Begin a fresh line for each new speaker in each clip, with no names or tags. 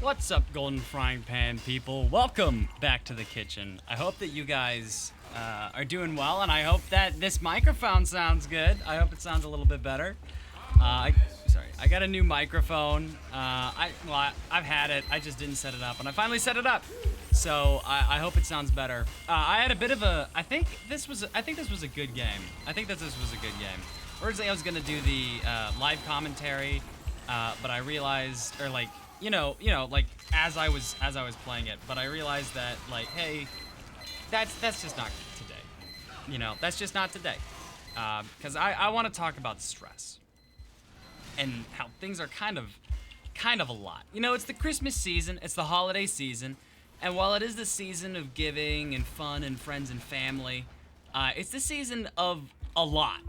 What's up, Golden Frying Pan people? Welcome back to the kitchen. I hope that you guys are doing well, and I hope that this microphone sounds good. I hope it sounds a little bit better. Sorry, I got a new microphone. I've had it. I just didn't set it up, and I finally set it up. So I hope it sounds better. I had a bit of a. I think this was a good game. Originally, I was gonna do the live commentary, but I realized, or like, like as I was playing it, but I realized that, like, hey, that's just not today. That's just not today. Because I want to talk about stress and how things are kind of a lot. It's the Christmas season, it's the holiday season, and while it is the season of giving and fun and friends and family, it's the season of a lot,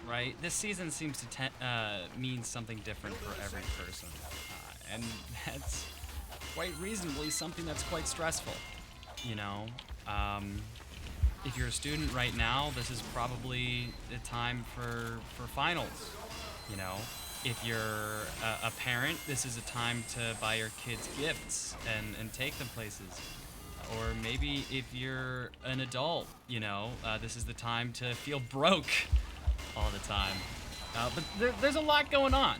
right? This season seems to mean something different for every person, and that's quite reasonably something that's quite stressful. You know, if you're a student right now, this is probably the time for finals. You know, if you're a parent, this is a time to buy your kids gifts and take them places. Or maybe if you're an adult, this is the time to feel broke all the time. But there's a lot going on,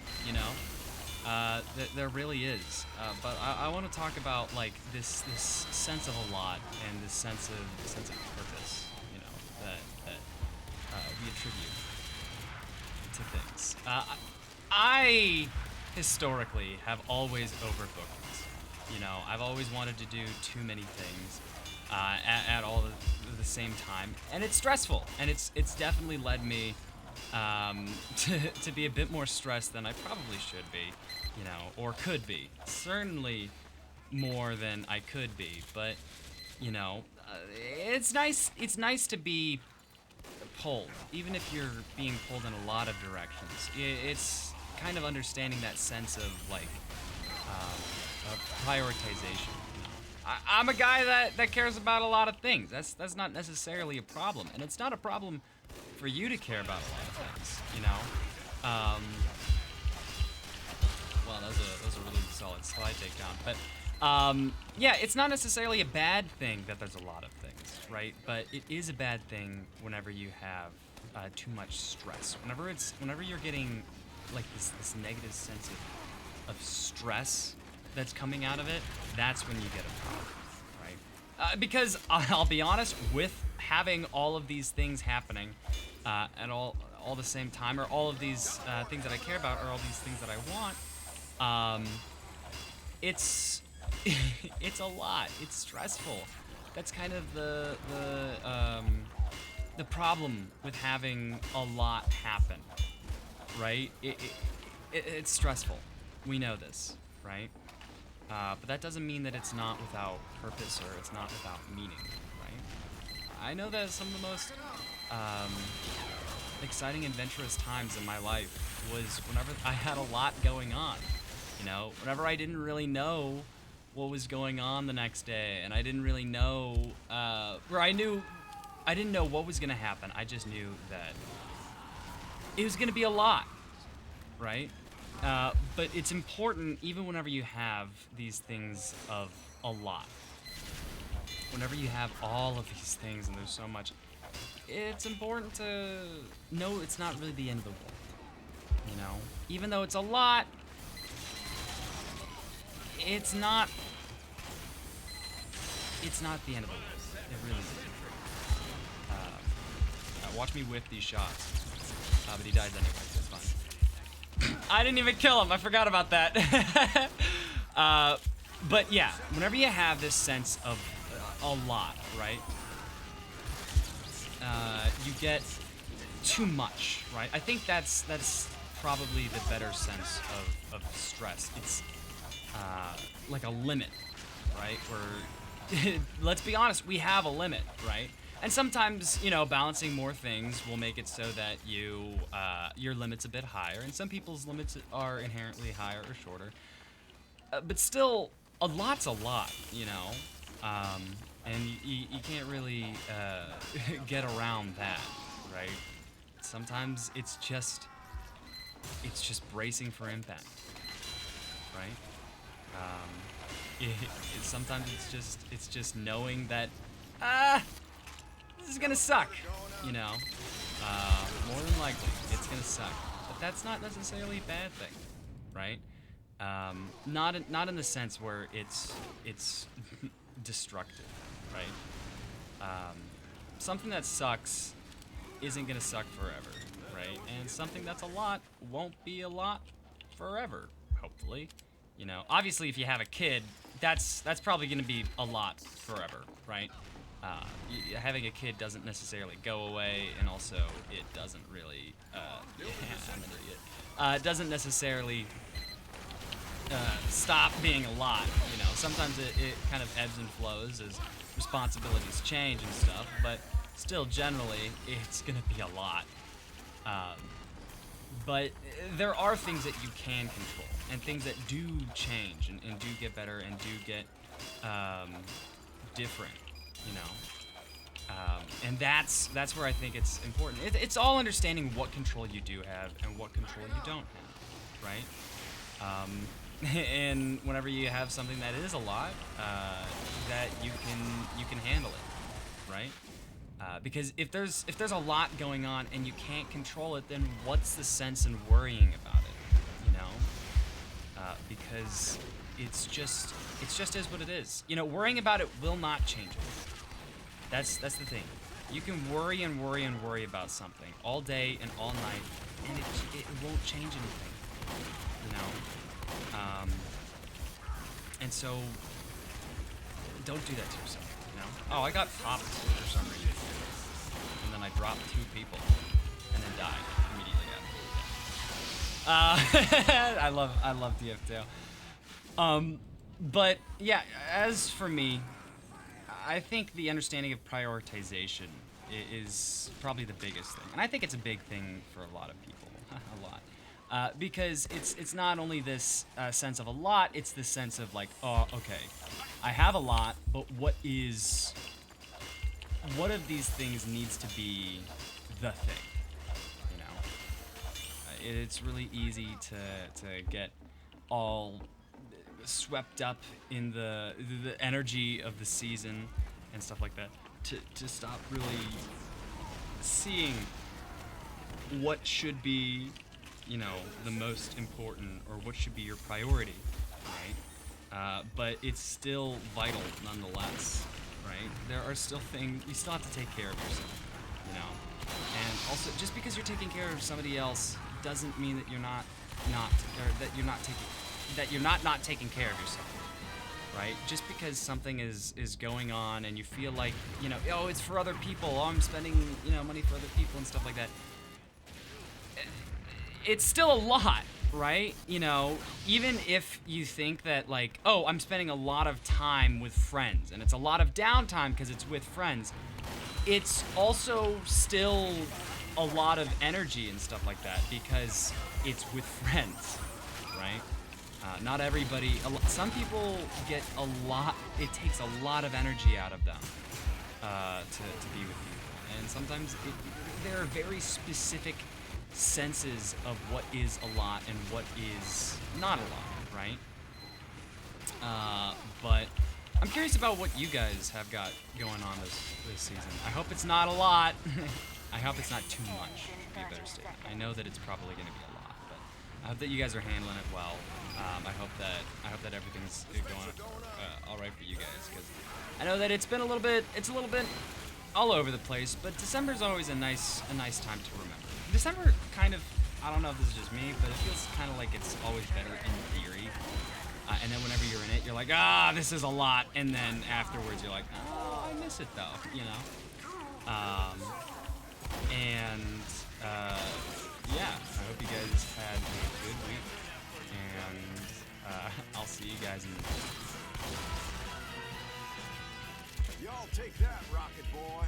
there really is. But I want to talk about, like, this sense of a lot and this sense of purpose, that we attribute to things. I historically have always overbooked. I've always wanted to do too many things at all at the same time, and it's stressful. And it's definitely led me to be a bit more stressed than I probably should be, or could be. Certainly more than I could be, but it's nice. It's nice to be pulled, even if you're being pulled in a lot of directions. It's kind of understanding that sense of, like, prioritization. I'm a guy that cares about a lot of things. That's not necessarily a problem, and it's not a problem for you to care about a lot of things. Well, that was a really solid slide takedown, but yeah, it's not necessarily a bad thing that there's a lot of things, right? But it is a bad thing whenever you have too much stress. Whenever you're getting, like, this negative sense of stress that's coming out of it, that's when you get a problem, right? Because I'll be honest, with having all of these things happening at all the same time, or all of these things that I care about, or all these things that I want, it's it's a lot. It's stressful. That's kind of the problem with having a lot happen, right? It's stressful. We know this, right? But that doesn't mean that it's not without purpose, or it's not without meaning, right? I know that some of the most exciting, adventurous times in my life was whenever I had a lot going on. Whenever I didn't really know what was going on the next day, and I didn't really know, I didn't know what was gonna happen. I just knew that it was gonna be a lot, right? But it's important, even whenever you have these things of a lot, whenever you have all of these things and there's so much, it's important to know it's not really the end of the world. Even though it's a lot, it's not the end of the world. It really isn't. Watch me whip these shots. But he dies anyway, so it's fine. I didn't even kill him. I forgot about that. But yeah, whenever you have this sense of a lot, right? You get too much, right? I think that's probably the better sense of stress. It's like a limit, right? Where, let's be honest, we have a limit, right? And sometimes, balancing more things will make it so that your limit's a bit higher, and some people's limits are inherently higher or shorter. But still, a lot's a lot, and you can't really get around that, right? Sometimes it's just bracing for impact, right? Sometimes it's just knowing that this is gonna suck, you know. More than likely, it's gonna suck, but that's not necessarily a bad thing, right? Not in the sense where it's destructive, right? Something that sucks isn't gonna suck forever, right? And something that's a lot won't be a lot forever, hopefully. You know, obviously, if you have a kid, that's probably gonna be a lot forever, right? Having a kid doesn't necessarily go away, and also it doesn't really, yeah, I'm an idiot. It doesn't necessarily stop being a lot, you know. Sometimes it kind of ebbs and flows as responsibilities change and stuff, but still, generally, it's gonna be a lot. But there are things that you can control, and things that do change and do get better and do get different, you know. And that's where I think it's important. It's all understanding what control you do have and what control you don't have, right? And whenever you have something that is a lot, that you can handle it, right? Because if there's a lot going on and you can't control it, then what's the sense in worrying about it, you know? Because it's just is what it is. You know, worrying about it will not change it. That's the thing. You can worry and worry and worry about something all day and all night, and it won't change anything, you know? And so, don't do that to yourself, you know? Oh, I got popped for some reason. And then I dropped 2 people, and then died immediately after. I love DF2. But yeah, as for me, I think the understanding of prioritization is probably the biggest thing, and I think it's a big thing for a lot of people, a lot. Because it's not only this sense of a lot, it's the sense of like, oh, okay, I have a lot, but what of these things needs to be the thing, you know? It's really easy to get all swept up in the energy of the season and stuff like that, to stop really seeing what should be, you know, the most important, or what should be your priority, right? But it's still vital nonetheless, right? There are still things, you still have to take care of yourself, you know? And also, just because you're taking care of somebody else doesn't mean that you're not taking care of yourself, right? Just because something is going on and you feel like, you know, oh, it's for other people, oh, I'm spending, you know, money for other people and stuff like that, it's still a lot, right? You know, even if you think that, like, oh, I'm spending a lot of time with friends, and it's a lot of downtime because it's with friends, it's also still a lot of energy and stuff like that because it's with friends, right? Not everybody, some people get a lot, it takes a lot of energy out of them to be with people. And sometimes there are very specific senses of what is a lot and what is not a lot, right? But I'm curious about what you guys have got going on this season. I hope it's not a lot. I hope it's not too much, to be a better statement. I know that it's probably going to be a lot, but I hope that you guys are handling it well. I hope that everything's going all right for you guys, because I know that it's a little bit all over the place. But December is always a nice time to remember. December kind of, I don't know if this is just me, but it feels kind of like it's always better in theory. And then whenever you're in it, you're like, this is a lot. And then afterwards, you're like, oh, I miss it though, you know? Yeah, I hope you guys had a good week. And I'll see you guys in the next one.
Y'all take that, Rocket Boy.